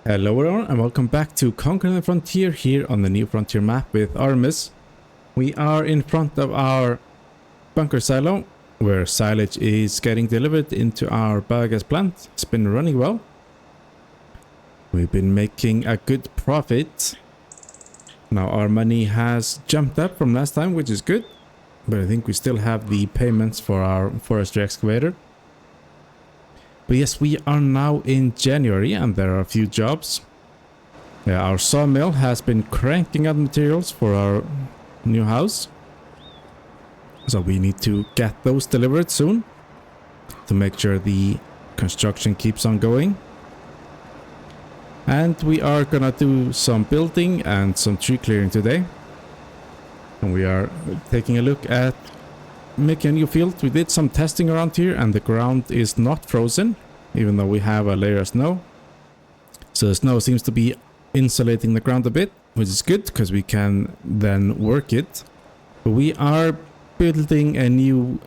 Hello everyone and welcome back to Conquering the Frontier here on the New Frontier map with Artemus. We are in front of our bunker silo where silage is getting delivered into our biogas plant. It's been running well. We've been making a good profit. Now our money has jumped up from last time, which is good, but I think we still have the payments for our forestry excavator. But yes, we are now in January and there are a few jobs. Our sawmill has been cranking out materials for our new house. So we need to get those delivered soon to make sure the construction keeps on going. And we are gonna do some building and some tree clearing today. And we are taking a look at making a new field. We did some testing around here and the ground is not frozen, even though we have a layer of snow. So the snow seems to be insulating the ground a bit, which is good because we can then work it. But we are building a new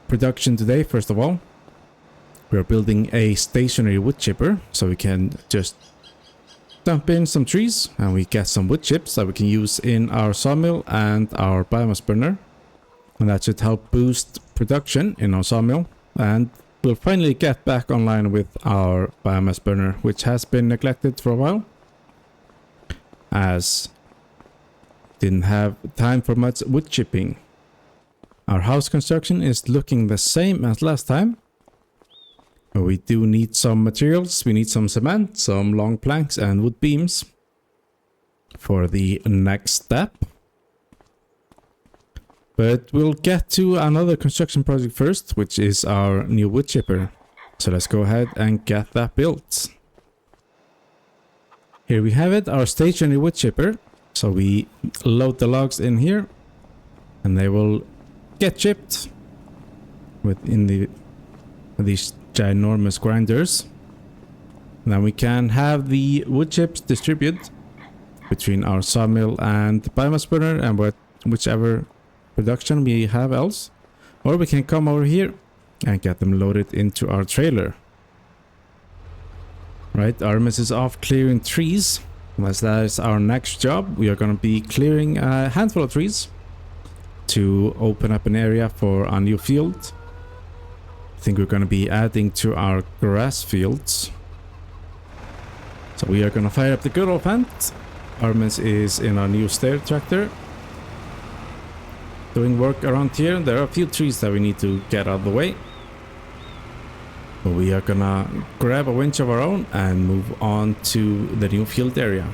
production today. First of all, we are building a stationary wood chipper, so we can just dump in some trees and we get some wood chips that we can use in our sawmill and our biomass burner. And that should help boost production in our sawmill, and we'll finally get back online with our biomass burner, which has been neglected for a while as didn't have time for much wood chipping. Our house construction is looking the same as last time, but we do need some materials. We need some cement, some long planks and wood beams for the next step. But we'll get to another construction project first, which is our new wood chipper. So let's go ahead and get that built. Here we have it, our stationary wood chipper. So we load the logs in here and they will get chipped within these ginormous grinders. And then we can have the wood chips distributed between our sawmill and biomass burner and whichever production we have else, or we can come over here and get them loaded into our trailer. Right, Artemus is off clearing trees, as that is our next job. We are going to be clearing a handful of trees to open up an area for our new field. I think we're going to be adding to our grass fields. So we are going to fire up the good old fan. Artemus is in our new stair tractor doing work around here. There are a few trees that we need to get out of the way, but we are gonna grab a winch of our own and move on to the new field area.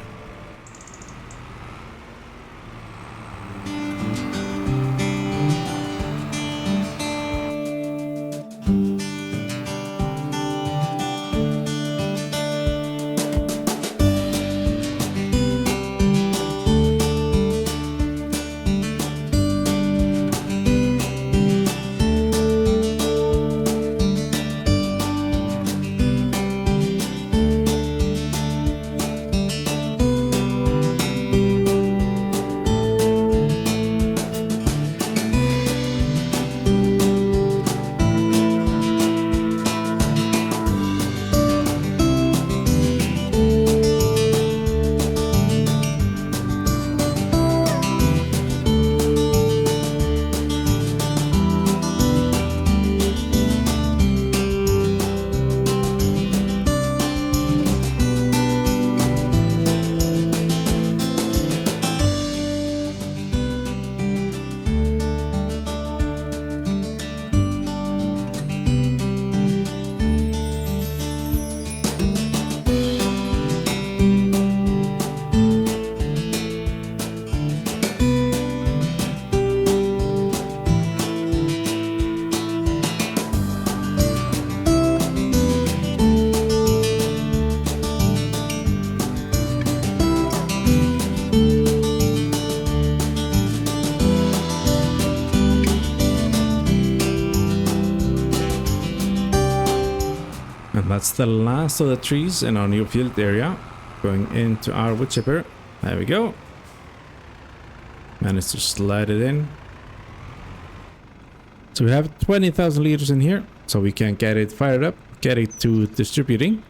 That's the last of the trees in our new field area going into our wood chipper. There we go. Managed to slide it in. So we have 20,000 liters in here, so we can get it fired up, get it to distributing.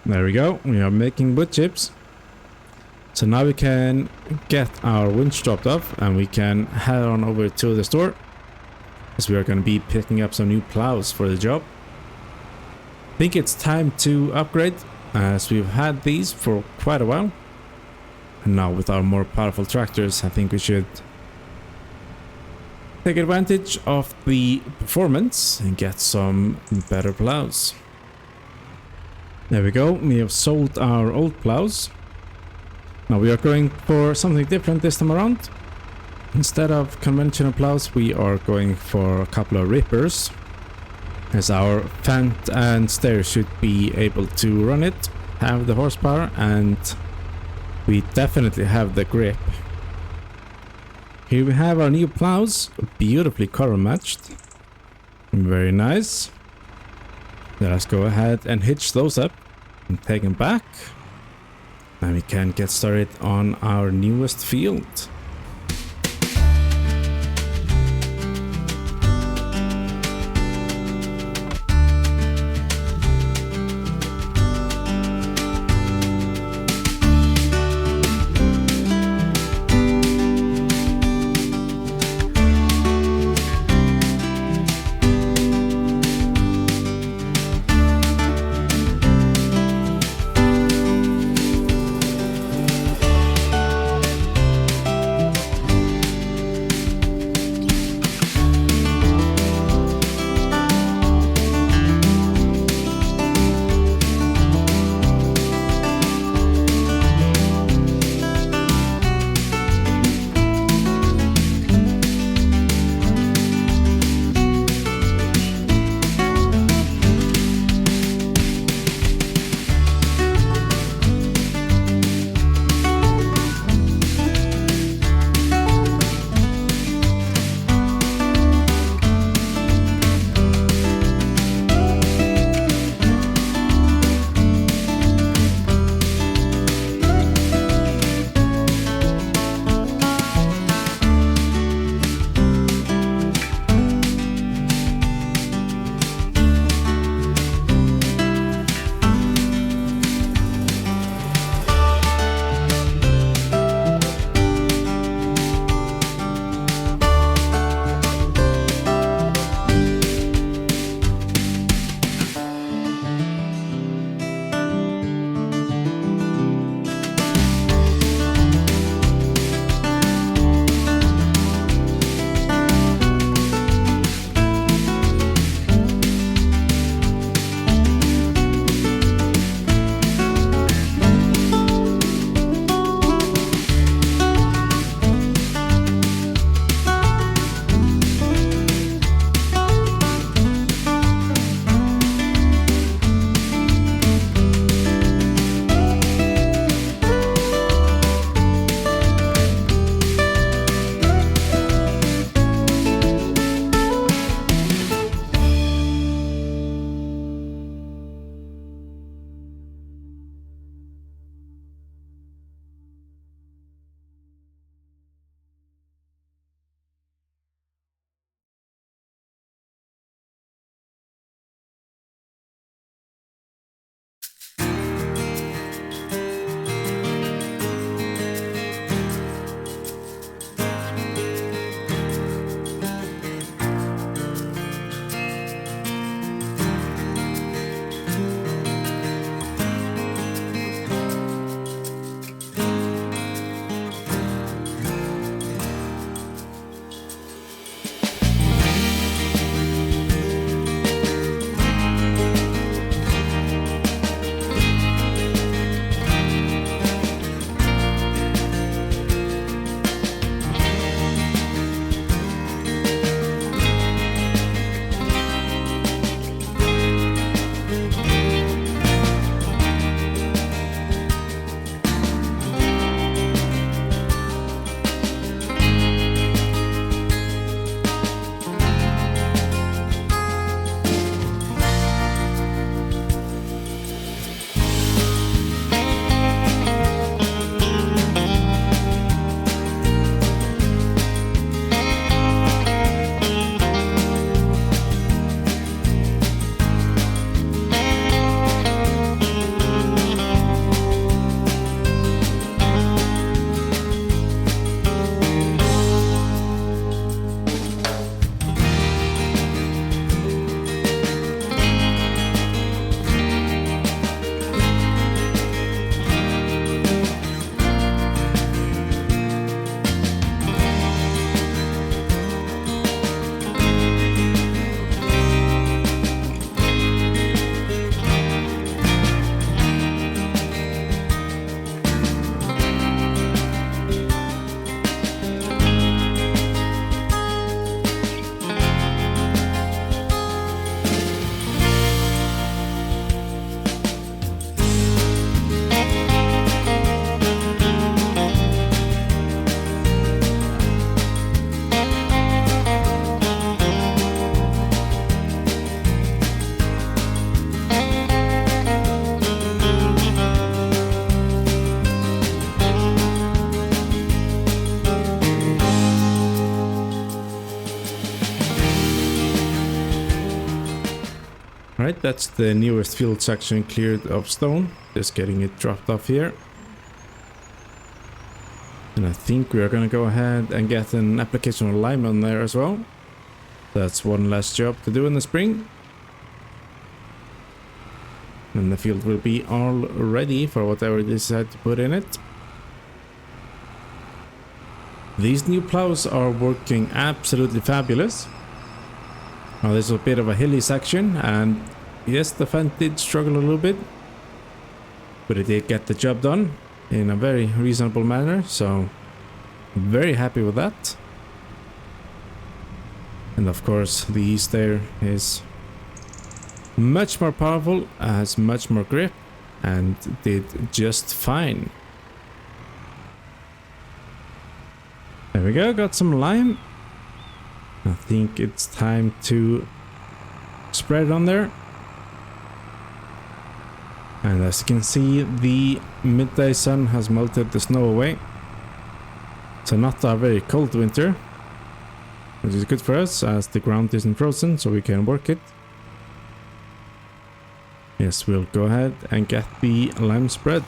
There we go. We are making wood chips. So now we can get our winch dropped off and we can head on over to the store, as we are going to be picking up some new plows for the job. I think it's time to upgrade, as we've had these for quite a while. And now with our more powerful tractors, I think we should take advantage of the performance and get some better plows. There we go. We have sold our old plows. Now we are going for something different this time around. Instead of conventional plows, we are going for a couple of rippers, as our fent and stair should be able to run it, have the horsepower, and we definitely have the grip. Here we have our new plows, beautifully color matched. Very nice. Let us go ahead and hitch those up and take them back. And we can get started on our newest field. that's the newest field section cleared of stone. Just getting it dropped off here. And I think we are going to go ahead and get an application of lime on there as well. That's one last job to do in the spring. And the field will be all ready for whatever they decide to put in it. These new plows are working absolutely fabulous. Now this is a bit of a hilly section, and yes, the Fendt did struggle a little bit, but it did get the job done in a very reasonable manner, so very happy with that. And of course the east there is much more powerful, has much more grip, and did just fine. There we go, got some lime. I think it's time to spread it on there. And as you can see, the midday sun has melted the snow away. So not a very cold winter, which is good for us as the ground isn't frozen, so we can work it. Yes, we'll go ahead and get the lime spread.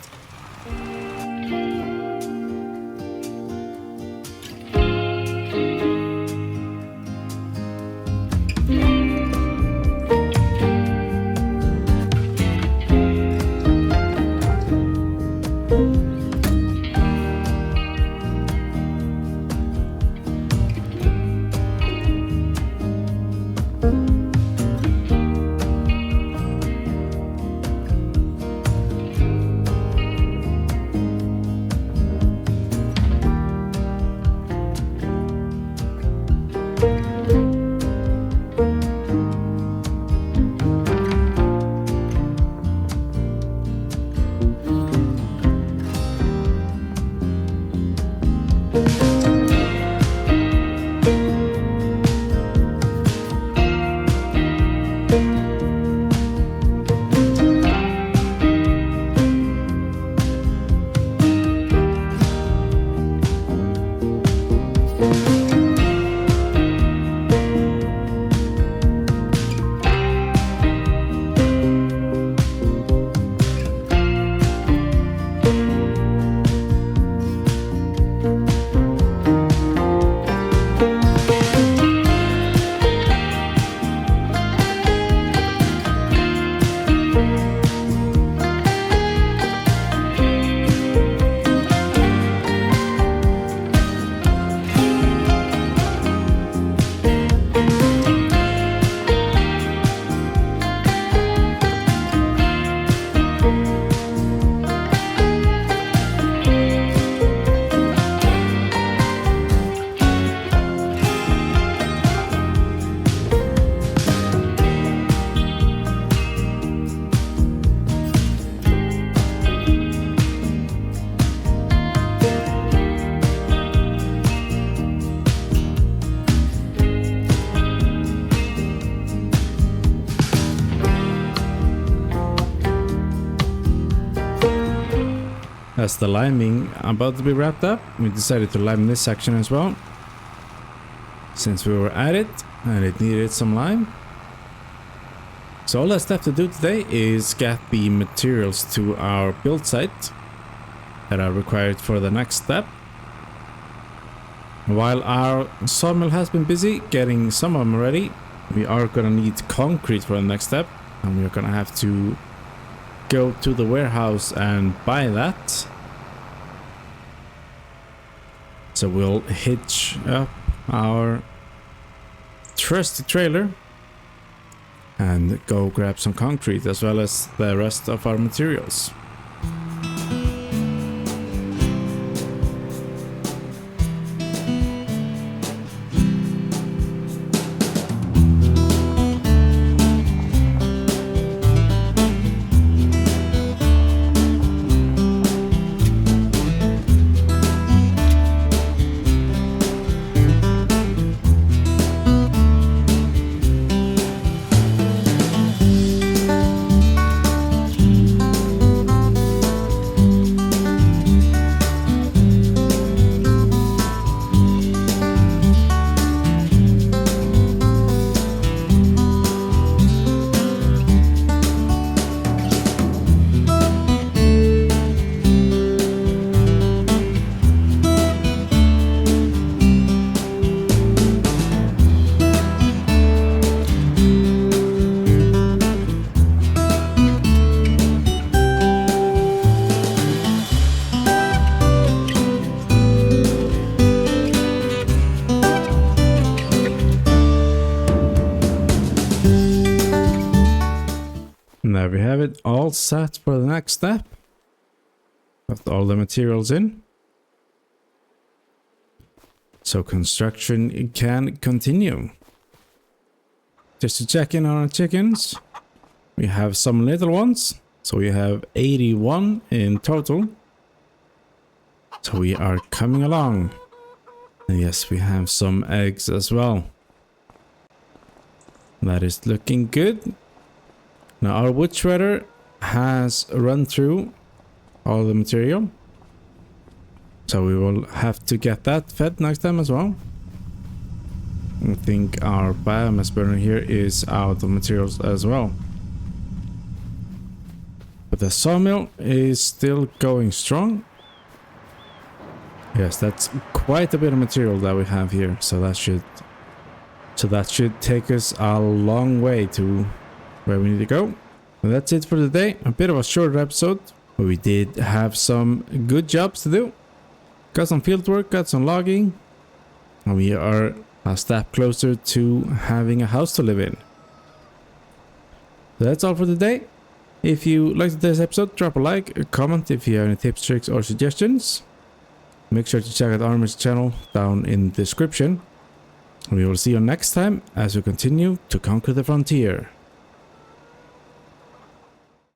As the liming about to be wrapped up, we decided to lime this section as well, since we were at it and it needed some lime. So all that's left to do today is get the materials to our build site that are required for the next step. While our sawmill has been busy getting some of them ready, we are gonna need concrete for the next step, and we're gonna have to go to the warehouse and buy that. So we'll hitch up our trusty trailer and go grab some concrete as well as the rest of our materials. set for the next step. Got all the materials in. So construction can continue. Just to check in on our chickens. We have some little ones. So we have 81 in total. So we are coming along. And yes, we have some eggs as well. That is looking good. Now our wood shredder has run through all the material. So we will have to get that fed next time as well. I think our biomass burner here is out of materials as well. But the sawmill is still going strong. Yes, that's quite a bit of material that we have here. So that should take us a long way to where we need to go. And that's it for today. A bit of a shorter episode, but we did have some good jobs to do. Got some field work, got some logging, and we are a step closer to having a house to live in. So that's all for today. If you liked today's episode, drop a like, a comment if you have any tips, tricks, or suggestions. Make sure to check out Artemus' channel down in the description. And we will see you next time as we continue to conquer the frontier.